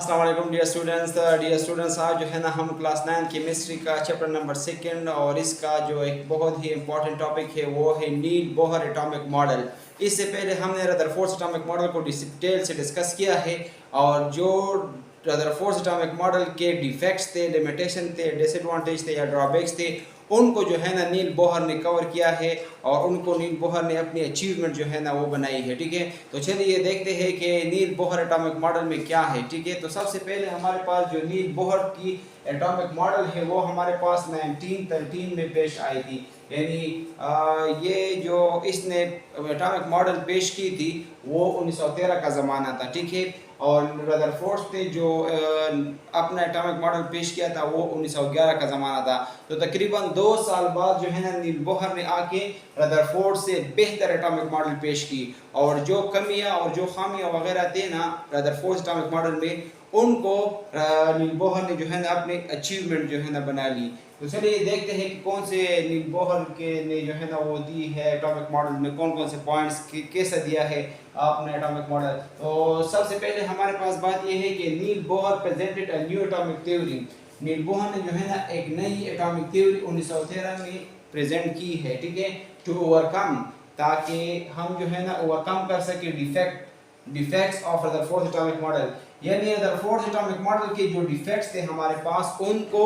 अस्सलाम वालेकुम dear students आज जो है ना हम क्लास 9 केमिस्ट्री का चैप्टर नंबर 2 और इसका जो एक बहुत ही इंपॉर्टेंट टॉपिक है वो है नील बोहर एटॉमिक मॉडल। इससे पहले हमने रदरफोर्ड एटॉमिक मॉडल को डिटेल से डिस्कस किया है और जो रदरफोर्ड एटॉमिक मॉडल के डिफेक्ट्स थे, लिमिटेशन थे, डिसएडवांटेज थे या ड्रॉबैक्स थे, उनको जो है ना नील बोहर ने कवर किया है और उनको नील बोहर ने अपनी अचीवमेंट जो है ना वो बनाई है। ठीक है, तो चलिए देखते हैं कि नील बोहर एटॉमिक मॉडल में क्या है। ठीक है, तो सबसे पहले हमारे पास जो नील बोहर की एटॉमिक मॉडल है वो हमारे पास 1913 में पेश आई थी। यानी ये जो इसने एटॉमिक मॉडल पेश की थी वो 1913 का ज़माना था। ठीक है, और रदरफोर्ड ने जो अपना एटॉमिक मॉडल पेश किया था वो 1911 का ज़माना था। तो तकरीबन 2 साल बाद जो है ना नील बोहर ने आके रदरफोर्ड से बेहतर एटॉमिक मॉडल पेश की और जो कमियां और जो खामियां वगैरह थे ना रदरफोर्ड एटॉमिक मॉडल में, उनको नील बोहर ने जो है ना अपनी अचीवमेंट जो है ना बना ली। तो चलिए देखते हैं कि कौन से नील बोहर के ने जो है ना वो दी है एटॉमिक मॉडल में, कौन कौन से पॉइंट्स कैसे दिया है आपने एटॉमिक मॉडल। तो सबसे पहले हमारे पास बात यह है कि Niels Bohr presented a new atomic theory. Niels Bohr ने जो है ना एक नई एटॉमिक थ्योरी 1913 में प्रेजेंट की है। ठीक है, टू ओवरकम, ताकि हम जो है ना ओवरकम कर सके defects of Rutherford atomic model. यानी रदरफोर्ड एटॉमिक मॉडल के जो डिफेक्ट्स थे हमारे पास उनको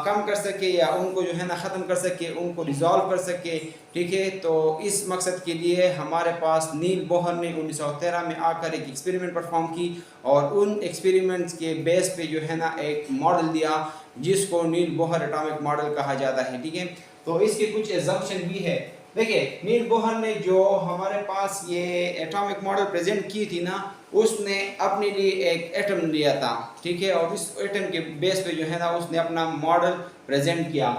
कम कर सके या उनको जो है ना ख़त्म कर सके, उनको रिजॉल्व कर सके। ठीक है, तो इस मकसद के लिए हमारे पास नील बोहर ने 1913 में आकर एक एक्सपेरिमेंट परफॉर्म की और उन एक्सपेरिमेंट्स के बेस पे जो है ना एक मॉडल दिया जिसको नील बोहर एटॉमिक मॉडल कहा जाता है। ठीक है, तो इसके कुछ एजम्पशन भी है। देखिए, नील बोहर ने जो हमारे पास ये एटॉमिक मॉडल प्रेजेंट की थी ना, उसने अपने लिए एक एटम लिया था। ठीक है, और इस एटम के बेस पे जो है ना उसने अपना मॉडल प्रेजेंट किया।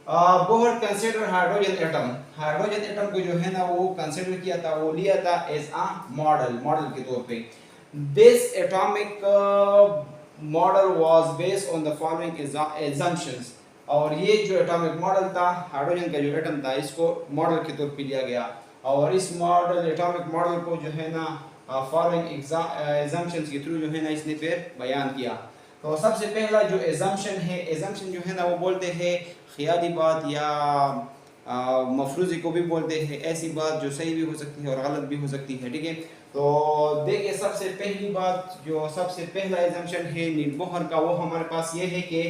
बोहर कंसिडर हाइड्रोजन एटम को जो है ना वो कंसिडर किया था, वो लिया था एज अ मॉडल के तौर पे। This atomic model was based on the following assumptions। और ये जो एटॉमिक मॉडल था, हाइड्रोजन का जो एटम था, इसको मॉडल के तौर पे लिया गया और इस मॉडल एटॉमिक मॉडल को जो है ना फॉलोइंग assumptions के थ्रू जो है ना इसने फिर बयान किया। तो सबसे पहला जो एजम्पशन जो है ना वो बोलते हैं ख्याली बात या मफरूज़ी को भी बोलते हैं, ऐसी बात जो सही भी हो सकती है और गलत भी हो सकती है। ठीक है, तो देखिए सबसे पहली बात, जो सबसे पहला एजम्पशन है नील बोहर का, वो हमारे पास ये है कि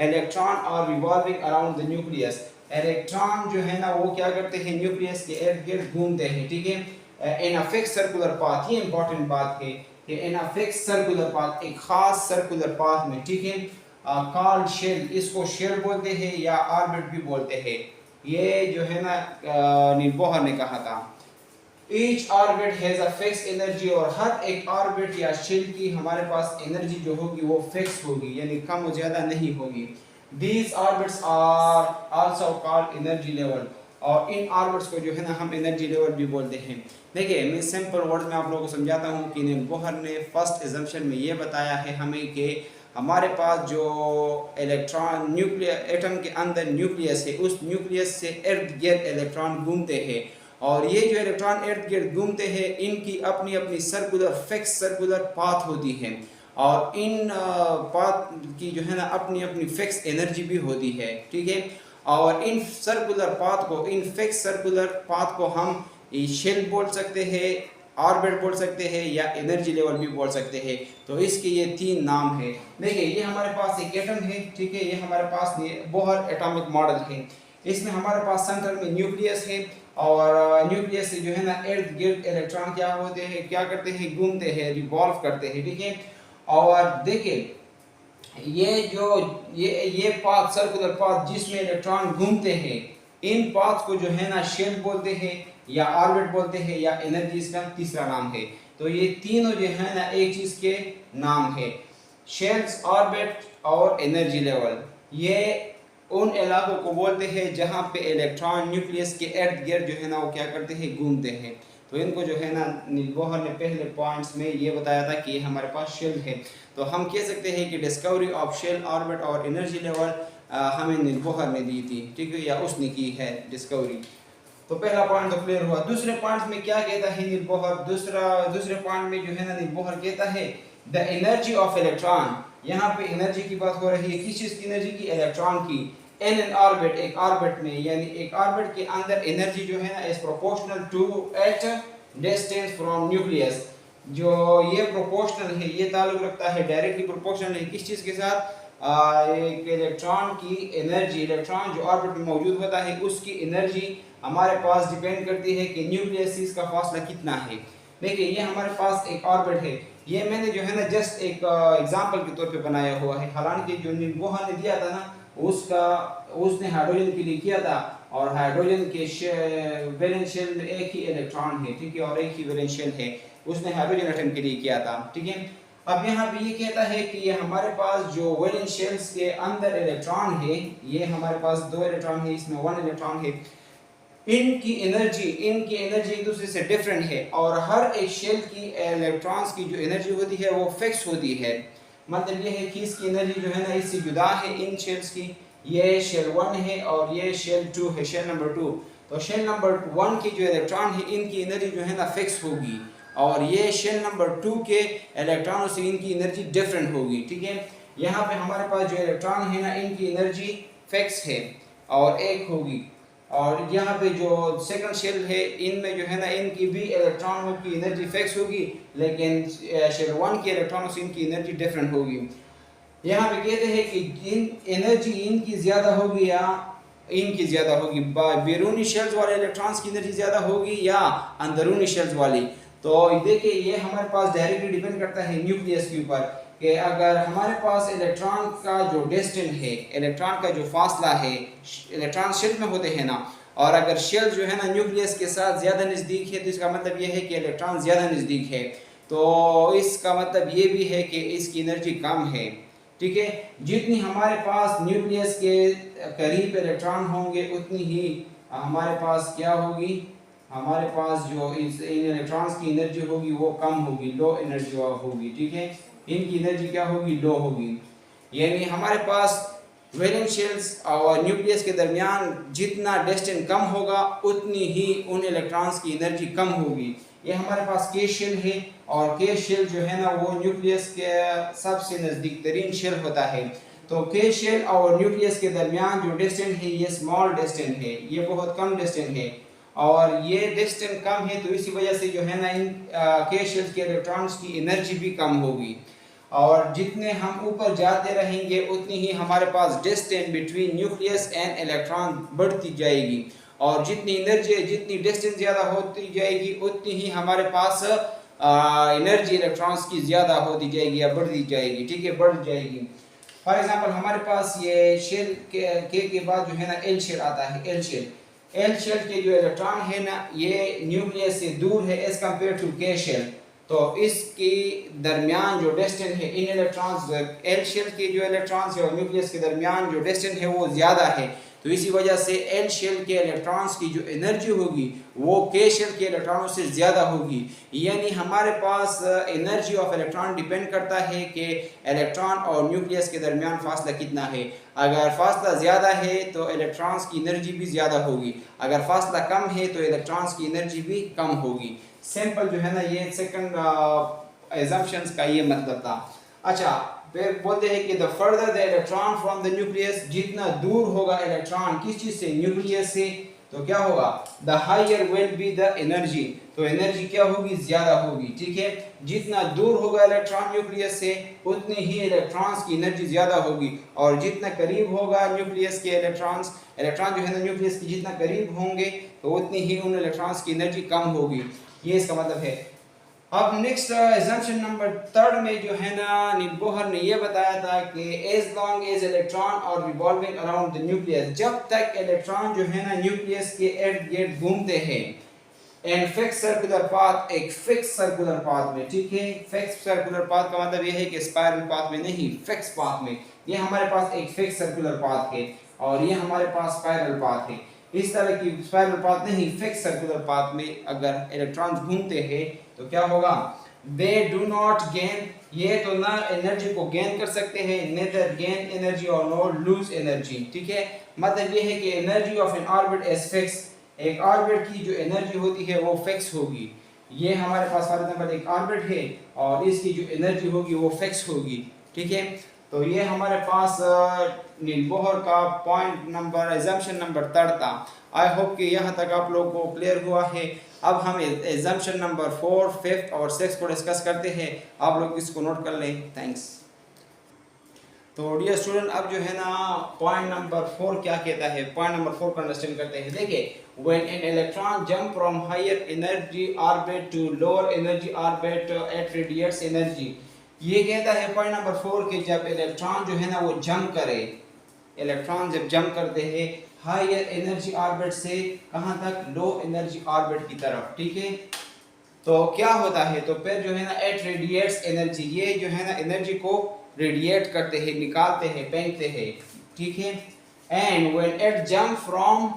electron are revolving around the nucleus. Electron जो है ना वो क्या करते हैं, न्यूक्लियस के इर्द गिर्द घूमते हैं। ठीक है, इन अ फिक्स सर्कुलर पाथ, ये इंपॉर्टेंट बात है कि इन अ फिक्स सर्कुलर पाथ, एक खास सर्कुलर पाथ में। ठीक है, कॉल्ड शेल, इसको शेल बोलते हैं या ऑर्बिट भी बोलते हैं। ये जो है ना नील बोहर ने कहा था। Each orbit has a fix energy, और हर एक ऑर्बिट या शेल की हमारे पास एनर्जी जो होगी वो फिक्स होगी, यानी कम और ज्यादा नहीं होगी। These orbits are also called energy level, और इन ऑर्बिट्स को जो है ना हम एनर्जी लेवल भी बोलते हैं। देखिए, मैं सिंपल वर्ड में आप लोगों को समझाता हूँ कि नील बोहर ने फर्स्ट एजम्पशन में ये बताया है हमें कि हमारे पास जो इलेक्ट्रॉन न्यूक्लियर एटम के अंदर न्यूक्लियस है, उस न्यूक्लियस से इर्द गिर्द इलेक्ट्रॉन घूमते हैं और ये जो इलेक्ट्रॉन इर्द गिर्द घूमते हैं इनकी अपनी अपनी फिक्स सर्कुलर पाथ होती है और इन पाथ की जो है ना अपनी अपनी फिक्स एनर्जी भी होती है। ठीक है, और इन सर्कुलर पाथ को, इन फिक्स सर्कुलर पाथ को हम शेल बोल सकते हैं, ऑर्बिट बोल सकते हैं या एनर्जी लेवल भी बोल सकते हैं। तो इसके ये 3 नाम है। देखिए, ये हमारे पास एक एटम है। ठीक है, ये हमारे पास बोहर एटॉमिक मॉडल है। इसमें हमारे पास सेंटर में न्यूक्लियस है और न्यूक्लियस से जो है ना इर्द गिर्द इलेक्ट्रॉन क्या होते हैं, क्या करते हैं, घूमते हैं, रिवॉल्व करते हैं। ठीक है, और देखिए ये जो ये पाथ, सर्कुलर पाथ जिसमें इलेक्ट्रॉन घूमते हैं, इन पाथ को जो है ना शेल बोलते हैं या ऑर्बिट बोलते हैं या एनर्जी इसका तीसरा नाम है। तो ये तीनों जो है ना एक चीज के नाम है, शेल्स, ऑर्बिट और एनर्जी लेवल। ये उन इलाकों को बोलते हैं जहाँ पे इलेक्ट्रॉन न्यूक्लियस के इर्द गिर्द जो है ना वो क्या करते हैं, घूमते हैं। तो इनको जो है ना नील बोहर ने पहले पॉइंट्स में ये बताया था कि हमारे पास शेल है। तो हम कह सकते हैं कि डिस्कवरी ऑफ शेल, ऑर्बिट और एनर्जी लेवल हमें नील बोहर ने दी थी। ठीक है, या उसने की है डिस्कवरी। तो पहला पॉइंट तो क्लियर हुआ। दूसरे पॉइंट में क्या कहता है नील बोहर, दूसरे पॉइंट में जो है ना नील बोहर कहता है द एनर्जी ऑफ इलेक्ट्रॉन, यहाँ पे एनर्जी की बात हो रही है, किस चीज़ की एनर्जी की, इलेक्ट्रॉन की, इन एन ऑर्बिट, एक ऑर्बिट में, यानी एक ऑर्बिट के अंदर एनर्जी जो है ना is proportional to at distance from nucleus. जो ये प्रोपोर्शनल है, ये ताल्लुक रखता है, डायरेक्टली प्रोपोर्शनल है किस चीज़ के साथ, एक इलेक्ट्रॉन की एनर्जी, इलेक्ट्रॉन जो ऑर्बिट में मौजूद होता है उसकी एनर्जी हमारे पास डिपेंड करती है कि न्यूक्लियस से इसका फासला कितना है। देखिए ये हमारे पास एक ऑर्बिट है, ये मैंने जो है ना जस्ट एक एग्जांपल के तौर पे बनाया हुआ है, हालांकि जो नील बोहर ने दिया था ना उसने हाइड्रोजन के लिए किया था, और हाइड्रोजन के वैलेंस शेल में एक ही इलेक्ट्रॉन है, ठीक है, और एक ही वैलेंस शेल है, उसने हाइड्रोजन एटम के लिए किया था, ठीक है। अब यहाँ पे ये कहता है कि ये हमारे पास जो वैलेंस शेल्स के अंदर इलेक्ट्रॉन है, ये हमारे पास 2 इलेक्ट्रॉन है, इसमें 1 इलेक्ट्रॉन है, इनकी एनर्जी एक दूसरे से डिफरेंट है, और हर एक शेल की इलेक्ट्रॉन्स की जो एनर्जी होती है वो फिक्स होती है। मतलब ये है कि इसकी एनर्जी जो है ना इससे जुदा है इन शेल्स की, ये शेल 1 है और ये शेल 2 है, शेल नंबर 2। तो शेल नंबर 1 की जो इलेक्ट्रॉन है इनकी एनर्जी जो है ना फिक्स होगी, और ये शेल नंबर 2 के इलेक्ट्रॉनों से इनकी एनर्जी डिफरेंट होगी, ठीक है। यहाँ पे हमारे पास जो इलेक्ट्रॉन है ना इनकी एनर्जी फिक्स है और एक होगी, और यहाँ पे जो सेकंड शेल है इनमें जो है ना इनकी भी इलेक्ट्रॉनों की एनर्जी फिक्स होगी, लेकिन शेल 1 के इलेक्ट्रॉनों से इनकी एनर्जी डिफरेंट होगी। यहाँ पे कहते हैं कि इन एनर्जी इनकी ज़्यादा होगी या इनकी ज़्यादा होगी, बैरूनी शेल्स वाले इलेक्ट्रॉन्स की एनर्जी ज़्यादा होगी या अंदरूनी शेल्स वाली। तो देखिए ये हमारे पास डायरेक्टली डिपेंड करता है न्यूक्लियस के ऊपर, कि अगर हमारे पास इलेक्ट्रॉन का जो डिस्टेंस है, इलेक्ट्रॉन का जो फासला है, इलेक्ट्रॉन शेल में होते हैं ना, और अगर शेल जो है ना न्यूक्लियस के साथ ज़्यादा नज़दीक है तो इसका मतलब ये है कि इलेक्ट्रॉन ज़्यादा नज़दीक है, तो इसका मतलब ये भी है कि इसकी एनर्जी कम है, ठीक है। जितनी हमारे पास न्यूक्लियस के करीब इलेक्ट्रॉन होंगे उतनी ही हमारे पास क्या होगी, हमारे पास जो इन इलेक्ट्रॉन्स की एनर्जी होगी वो कम होगी, लो एनर्जी होगी, ठीक है। इनकी एनर्जी क्या होगी, लो होगी। यानी हमारे पास वैलेंस शेल्स और न्यूक्लियस के दरमियान जितना डिस्टेंस कम होगा उतनी ही उन इलेक्ट्रॉन्स की एनर्जी कम होगी। ये हमारे पास के शेल है, और के शेल जो है ना वो न्यूक्लियस के सबसे नज़दीक तरीन शेल होता है। तो के शेल और न्यूक्लियस के दरमियान जो डिस्टेंस है ये स्मॉल डिस्टेंस है, ये बहुत कम डिस्टेंस है, और ये डिस्टेंस कम है तो इसी वजह से जो है ना इन के शेल्स के इलेक्ट्रॉन्स की एनर्जी भी कम होगी, और जितने हम ऊपर जाते रहेंगे उतनी ही हमारे पास distance between nucleus and electron बढ़ती जाएगी, और जितनी एनर्जी जितनी डिस्टेंस ज़्यादा होती जाएगी उतनी ही हमारे पास एनर्जी इलेक्ट्रॉन्स की ज़्यादा होती जाएगी या बढ़ती जाएगी, ठीक है, बढ़ जाएगी। फॉर एग्जांपल हमारे पास ये शेल के बाद जो है ना एल शेल आता है, एल शेल के जो इलेक्ट्रॉन है ना ये न्यूक्लियस से दूर है एज कम्पेयर टू के शेल, तो इसके दरमियान जो डिस्टेंस है इन इलेक्ट्रॉन्स, एल शेल के जो इलेक्ट्रॉन्स है और न्यूक्लियस के दरमियान जो डिस्टेंस है वो ज़्यादा है, तो इसी वजह से एल शेल के इलेक्ट्रॉन्स की जो एनर्जी होगी वो के शेल के इलेक्ट्रॉनों से ज़्यादा होगी। यानी हमारे पास एनर्जी ऑफ इलेक्ट्रॉन डिपेंड करता है कि इलेक्ट्रॉन और न्यूक्लियस के दरमियान फासला कितना है। अगर फासला ज़्यादा है तो इलेक्ट्रॉन्स की एनर्जी भी ज़्यादा होगी, अगर फासला कम है तो इलेक्ट्रॉन्स की एनर्जी भी कम होगी। सिंपल जो है ना ये सेकंड assumptions का ये मतलब था। अच्छा, फिर बोलते हैं कि the further the electron from the nucleus, जितना दूर होगा इलेक्ट्रॉन किस चीज से, न्यूक्लियस से, तो क्या होगा, the higher will be the energy, तो एनर्जी क्या होगी, ज्यादा होगी, ठीक है। जितना दूर होगा इलेक्ट्रॉन न्यूक्लियस से उतनी ही इलेक्ट्रॉन्स की एनर्जी ज्यादा होगी, और जितना करीब होगा न्यूक्लियस के इलेक्ट्रॉन जो है ना न्यूक्लियस के जितना करीब होंगे तो उतनी ही उन इलेक्ट्रॉन्स की एनर्जी कम होगी, ये इसका मतलब है। अब नेक्स्ट assumption नंबर 3 में जो है ना नील बोहर ने ये बताया था कि as long as electron are revolving around the nucleus, जब तक इलेक्ट्रॉन जो है ना न्यूक्लियस के इर्द गिर्द घूमते हैं, एंड फिक्स सर्कुलर पाथ, एक फिक्स सर्कुलर पाथ में, ठीक है। फिक्स सर्कुलर पाथ का मतलब ये है कि स्पाइरल पाथ में नहीं, फिक्स पाथ में। ये हमारे पास एक फिक्स सर्कुलर पाथ है और ये हमारे पास स्पाइरल पाथ है। इस तरह की स्पाइरल पाथ नहीं, फिक्स सर्कुलर पाथ में अगर इलेक्ट्रॉन्स घूमते हैं तो क्या होगा, दे डू नॉट गेन, ये तो ना एनर्जी को गेन कर सकते हैं, नेदर गेन एनर्जी और नो लूज एनर्जी, ठीक है। मतलब ये है कि energy of N orbit is fix, एक ऑर्बिट की जो एनर्जी होती है वो फिक्स होगी, ये हमारे पास फॉर एग्जांपल एक ऑर्बिट है और इसकी जो एनर्जी होगी वो फिक्स होगी, ठीक है। तो ये हमारे पास नील बोहर का पॉइंट नंबर एजम्पशन नंबर 3 था। आई होप कि यहाँ तक आप लोगों को क्लियर हुआ है। अब हम एजम्पशन नंबर 4, 5 और 6 को डिस्कस करते हैं। आप लोग इसको नोट कर लें। थैंक्स। तो डियर स्टूडेंट, अब जो है ना पॉइंट नंबर 4 क्या कहता है, पॉइंट नंबर 4 को अंडरस्टैंड करते हैं। देखिए, when an electron jump from higher energy orbit to lower energy orbit at radiates energy, ये कहता है पॉइंट नंबर 4 के जब इलेक्ट्रॉन जो है ना वो जंप करे, इलेक्ट्रॉन जब जंप करते हैं हायर एनर्जी ऑर्बिट से कहाँ तक, लो एनर्जी ऑर्बिट की तरफ, ठीक है। तो क्या होता है, तो फिर जो है ना एट रेडिएट्स एनर्जी, ये जो है ना एनर्जी को रेडिएट करते हैं, निकालते हैं, फेंकते हैं, ठीक है। And when it jump from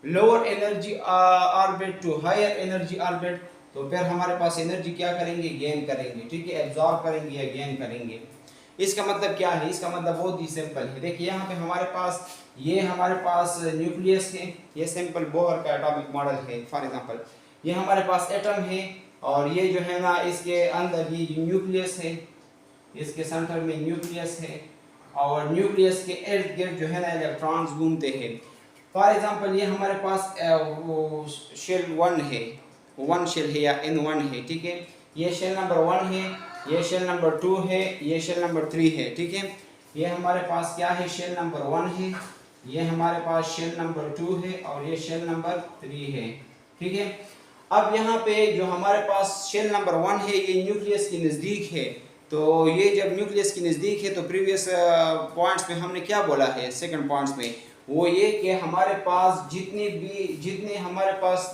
lower energy orbit to higher energy orbit, तो फिर हमारे पास एनर्जी क्या करेंगे, गेन करेंगे, ठीक है, एब्जॉर्ब करेंगे या गेन करेंगे। इसका मतलब क्या है, इसका मतलब बहुत ही सिंपल है। देखिए यहाँ पे हमारे पास ये हमारे पास न्यूक्लियस है, ये सिंपल बोहर का एटॉमिक मॉडल है। फॉर एग्जांपल ये हमारे पास एटम है और ये जो है ना इसके अंदर ये न्यूक्लियस है, इसके सेंटर में न्यूक्लियस है और न्यूक्लियस के इर्द गिर्द जो है ना इलेक्ट्रॉन्स घूमते हैं। फॉर एग्जांपल ये हमारे पास वो शेल 1 है, 1 शेल है या N1 है, ठीक है। ये शेल नंबर 1 है, ये शेल नंबर 2 है, ये शेल नंबर 3 है, ठीक है। ये हमारे पास क्या है, शेल नंबर 1 है, ये हमारे पास शेल नंबर 2 है और ये शेल नंबर 3 है, ठीक है। अब यहाँ पे जो हमारे पास शेल नंबर 1 है ये न्यूक्लियस के नज़दीक है। तो ये जब न्यूक्लियस के नज़दीक है तो प्रीवियस पॉइंट्स में हमने क्या बोला है, सेकंड पॉइंट्स में वो ये कि हमारे पास जितने हमारे पास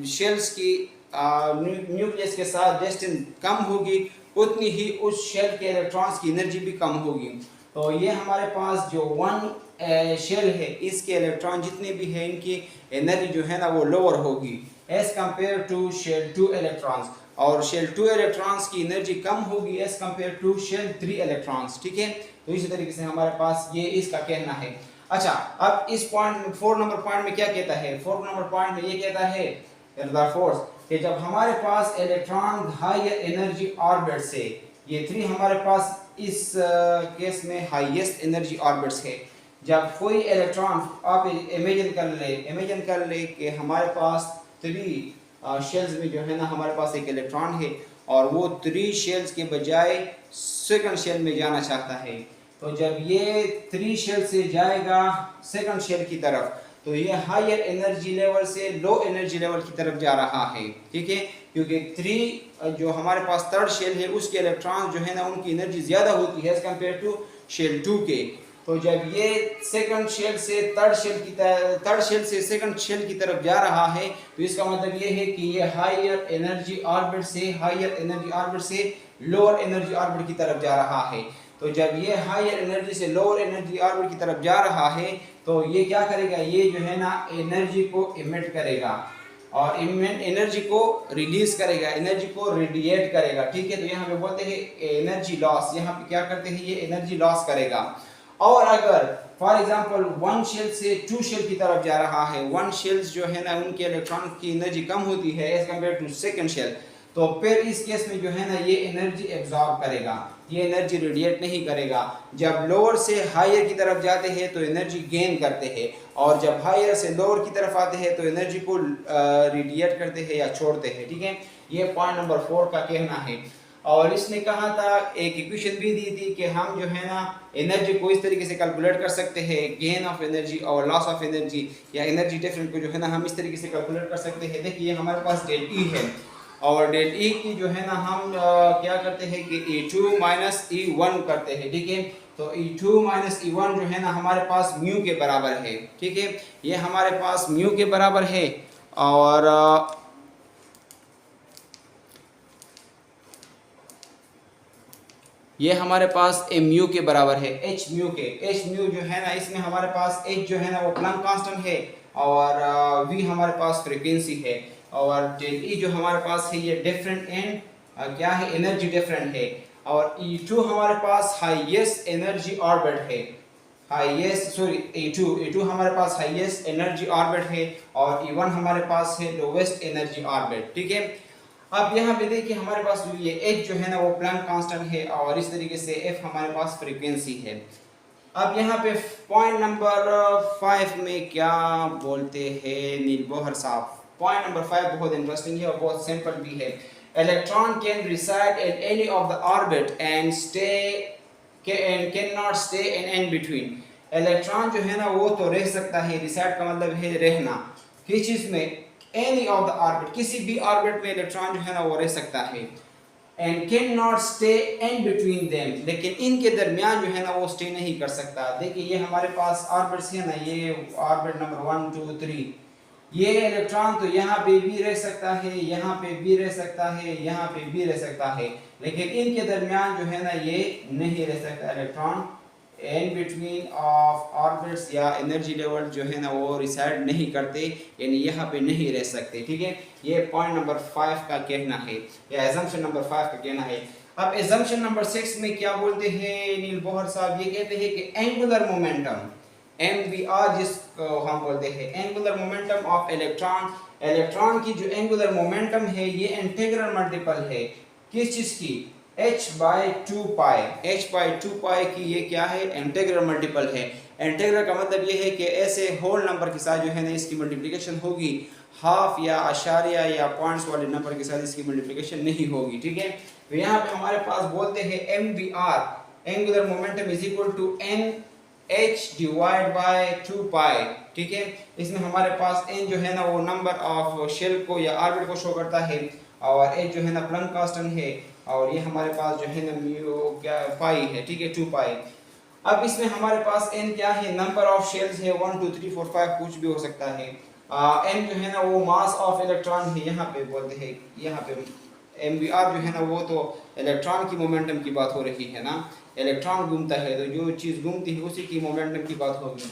शेल्स की न्यूक्लियस के साथ डिस्टेंस कम होगी उतनी ही उस शेल के इलेक्ट्रॉन्स की एनर्जी भी कम होगी। तो ये हमारे पास जो 1 शेल है इसके इलेक्ट्रॉन जितने भी हैं इनकी एनर्जी जो है ना वो लोअर होगी as compare to shell 2 electrons, और शेल 2 इलेक्ट्रॉन्स की एनर्जी कम होगी as compare to shell 3 electrons, ठीक है। तो इसी तरीके से हमारे पास ये इसका कहना है। अच्छा, अब इस पॉइंट 4 नंबर पॉइंट में क्या कहता है, 4 नंबर पॉइंट में ये कहता है फोर्स कि जब हमारे पास इलेक्ट्रॉन हायर एनर्जी ऑर्बिट से, ये 3 हमारे पास इस केस में हाईएस्ट एनर्जी ऑर्बिट्स है। जब कोई इलेक्ट्रॉन, आप इमेजिन कर ले कि हमारे पास 3 शेल्स में जो है ना हमारे पास एक इलेक्ट्रॉन है और वो 3 शेल्स के बजाय सेकंड शेल में जाना चाहता है। तो जब ये 3 शेल से जाएगा सेकंड शेल की तरफ तो ये हायर एनर्जी लेवल से लो एनर्जी लेवल की तरफ जा रहा है, ठीक है। क्योंकि 3 जो हमारे पास थर्ड शेल है उसके इलेक्ट्रॉन जो है ना उनकी एनर्जी ज़्यादा होती है एज कम्पेयर टू शेल 2 के। तो जब ये सेकंड शेल से थर्ड शेल से सेकंड शेल की तरफ जा रहा है तो इसका मतलब ये है कि ये हायर एनर्जी ऑर्बिट से लोअर एनर्जी ऑर्बिट की तरफ जा रहा है। तो जब ये हायर एनर्जी से लोअर एनर्जी ऑर्बिट की तरफ जा रहा है तो ये क्या करेगा, ये जो है ना एनर्जी को इमिट करेगा और एनर्जी को रिलीज करेगा, एनर्जी को रेडिएट करेगा, ठीक है। तो यहाँ पे बोलते हैं एनर्जी लॉस, यहाँ पे क्या करते हैं, ये एनर्जी लॉस करेगा। और अगर फॉर एग्जांपल 1 शेल से 2 शेल की तरफ जा रहा है, 1 शेल्स जो है ना उनके इलेक्ट्रॉन की एनर्जी कम होती है as compare to second shell, तो फिर इस केस में जो है ना ये एनर्जी एब्जॉर्ब करेगा, ये एनर्जी रेडिएट नहीं करेगा। जब लोअर से हायर की तरफ जाते हैं तो एनर्जी गेन करते हैं और जब हायर से लोअर की तरफ आते हैं तो एनर्जी को रेडिएट करते हैं या छोड़ते हैं, ठीक है। ये पॉइंट नंबर 4 का कहना है। और इसने कहा था, एक इक्वेशन भी दी थी कि हम जो है ना एनर्जी को इस तरीके से कैलकुलेट कर सकते हैं, गेन ऑफ एनर्जी और लॉस ऑफ एनर्जी या एनर्जी डिफरेंस को जो है ना हम इस तरीके से कैलकुलेट कर सकते हैं। देखिए हमारे पास डेल ई है और डेल ई की जो है ना हम क्या करते हैं कि E2 माइनस E1 करते हैं, ठीक है। तो E2 माइनस E1 जो है ना हमारे पास म्यू के बराबर है, ठीक है। ये हमारे पास म्यू के बराबर है और ये हमारे पास mu के बराबर है h म्यू के। h म्यू जो है ना इसमें हमारे पास h जो है ना वो प्लैंक कांस्टेंट है और v हमारे पास फ्रीक्वेंसी है और डेल ई जो हमारे पास है ये डिफरेंट एंड क्या है, एनर्जी डिफरेंट है। और E2 हमारे पास हाईएस्ट एनर्जी ऑर्बिट है, हाईएस्ट सॉरी E2 हमारे पास हाईएस्ट एनर्जी ऑर्बिट है और E1 हमारे पास है लोवेस्ट एनर्जी ऑर्बिट, ठीक है। अब यहाँ पे देखिए हमारे पास जो ये H जो है ना वो प्लैंक कांस्टेंट है और इस तरीके से F हमारे पास फ्रीक्वेंसी है। अब यहाँ पे पॉइंट नंबर 5 में क्या बोलते हैं नील बोहर साहब। पॉइंट नंबर 5 बहुत इंटरेस्टिंग है और बहुत सिंपल भी है। Electron can reside in any of the orbit and stay can not stay in between. Electron जो है ना वो तो रह सकता है, रिसाइड का मतलब है रहना, किस चीज में, एनी ऑफ द ऑर्बिट, किसी भी ऑर्बिट में इलेक्ट्रॉन जो है ना वो रह सकता है। And can not stay in between them, लेकिन इनके दरमियान जो है ना वो स्टे नहीं कर सकता। देखिए ये हमारे पास ऑर्बिट्स है ना, ये ऑर्बिट नंबर 1 2 3, ये इलेक्ट्रॉन तो यहाँ पे भी रह सकता है, यहाँ पे भी रह सकता है, यहाँ पे भी रह सकता है, लेकिन इनके दरमियान जो है ना ये नहीं रह सकता electron. In between of orbits या एनर्जी लेवल जो है ना वो रिसाइड नहीं करते, यानी यहाँ पे नहीं रह सकते, ठीक है। ये पॉइंट नंबर 5 का कहना है या एजम्पशन नंबर 5 का कहना है। अब एजम्पशन नंबर 6 में क्या बोलते हैं नील बोहर साहब, ये कहते हैं कि एंगुलर मोमेंटम MVR जिसको हम बोलते हैं angular momentum of electron, electron की जो एंगुलर मोमेंटम है ये इंटीग्रल मल्टीपल है किस चीज की, h/2 h/2 की ये क्या है, इंटीग्रल मल्टीपल है। इंटीग्रल का मतलब ये है कि ऐसे होल नंबर के साथ जो है ना इसकी मल्टीप्लिकेशन होगी, हाफ या आशारिया या पॉइंट्स वाले नंबर के साथ इसकी मल्टीप्लिकेशन नहीं होगी, ठीक है। तो यहाँ पे हमारे पास बोलते हैं MVR angular momentum is equal to NH/2π, ठीक है। इसमें हमारे पास n जो है ना वो नंबर ऑफ शेल को या ऑर्बिट को शो करता है और h जो है ना प्लैंक कांस्टेंट है और ये हमारे पास जो है ना म्यू क्या पाई है, ठीक है 2π। अब इसमें हमारे पास n क्या है, नंबर ऑफ शेल्स है 1 2 3 4 5 कुछ भी हो सकता है। n जो है ना वो मास ऑफ इलेक्ट्रॉन है, यहाँ पे बोलते हैं, यहाँ पे MVR जो है ना वो तो इलेक्ट्रॉन की मोमेंटम की बात हो रही है ना, इलेक्ट्रॉन घूमता है तो जो चीज़ घूमती है उसी की मोमेंटम की बात होगी।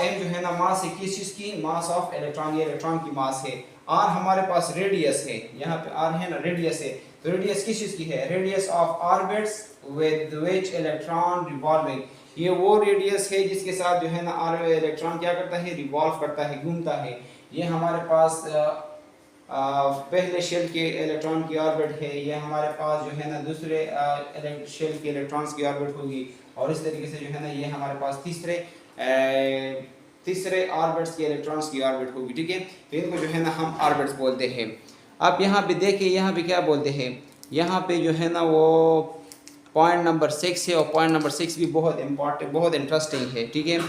m जो है ना मास है किस चीज़ की, मास ऑफ इलेक्ट्रॉन, ये इलेक्ट्रॉन की मास है। r हमारे पास रेडियस है, यहाँ पे r है ना रेडियस है, तो रेडियस किस चीज़ की है, radius of orbits with which electron revolving, ये वो रेडियस है जिसके साथ जो है ना इलेक्ट्रॉन क्या करता है, रिवॉल्व करता है, घूमता है। ये हमारे पास पहले शेल के इलेक्ट्रॉन की ऑर्बिट है, ये हमारे पास जो है ना दूसरे शेल के इलेक्ट्रॉन्स की ऑर्बिट होगी और इस तरीके से जो है ना ये हमारे पास तीसरे ऑर्बिट्स के इलेक्ट्रॉन्स की ऑर्बिट होगी, ठीक है। तो इनको जो है ना हम ऑर्बिट्स बोलते हैं। अब यहाँ पे देखिए यहाँ पे क्या बोलते हैं, यहाँ पे जो है ना वो पॉइंट नंबर 6 है और पॉइंट नंबर 6 भी बहुत इंपॉर्टेंट बहुत इंटरेस्टिंग है, ठीक है।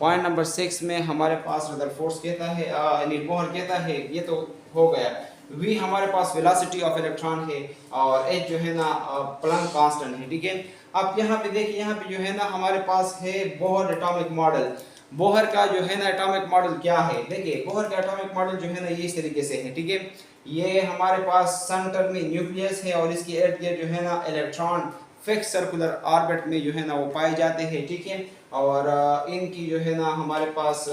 पॉइंट नंबर 6 में हमारे पास रदरफोर्ड कहता है नील बोहर कहता है, ये तो हो गया। v हमारे पास वेलोसिटी ऑफ इलेक्ट्रॉन है और h जो है ना प्लैंक कांस्टेंट है, ठीक है। अब यहाँ पे देखिए यहाँ पे जो है ना हमारे पास है बोहर एटॉमिक मॉडल। बोहर का जो है ना एटॉमिक मॉडल क्या है, देखिए बोहर का एटॉमिक मॉडल जो है ना ये इस तरीके से है, ठीक है। ये हमारे पास सेंटर में न्यूक्लियस है और इसके इर्द गिर्द जो है ना इलेक्ट्रॉन फिक्स सर्कुलर ऑर्बिट में जो है ना वो पाए जाते हैं, ठीक है। और इनकी जो है ना हमारे पास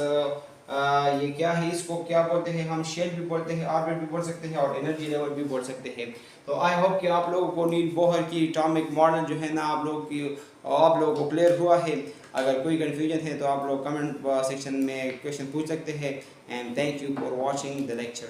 ये क्या है, इसको क्या बोलते हैं हम, शेल भी बोलते हैं, ऑर्बिट भी बोल सकते हैं और एनर्जी लेवल भी बोल सकते हैं। तो आई होप कि आप लोगों को नील बोहर की एटॉमिक मॉडल जो है ना आप लोगों को क्लियर हुआ है। अगर कोई कन्फ्यूजन है तो आप लोग कमेंट सेक्शन में क्वेश्चन पूछ सकते हैं। And thank you for watching the lecture.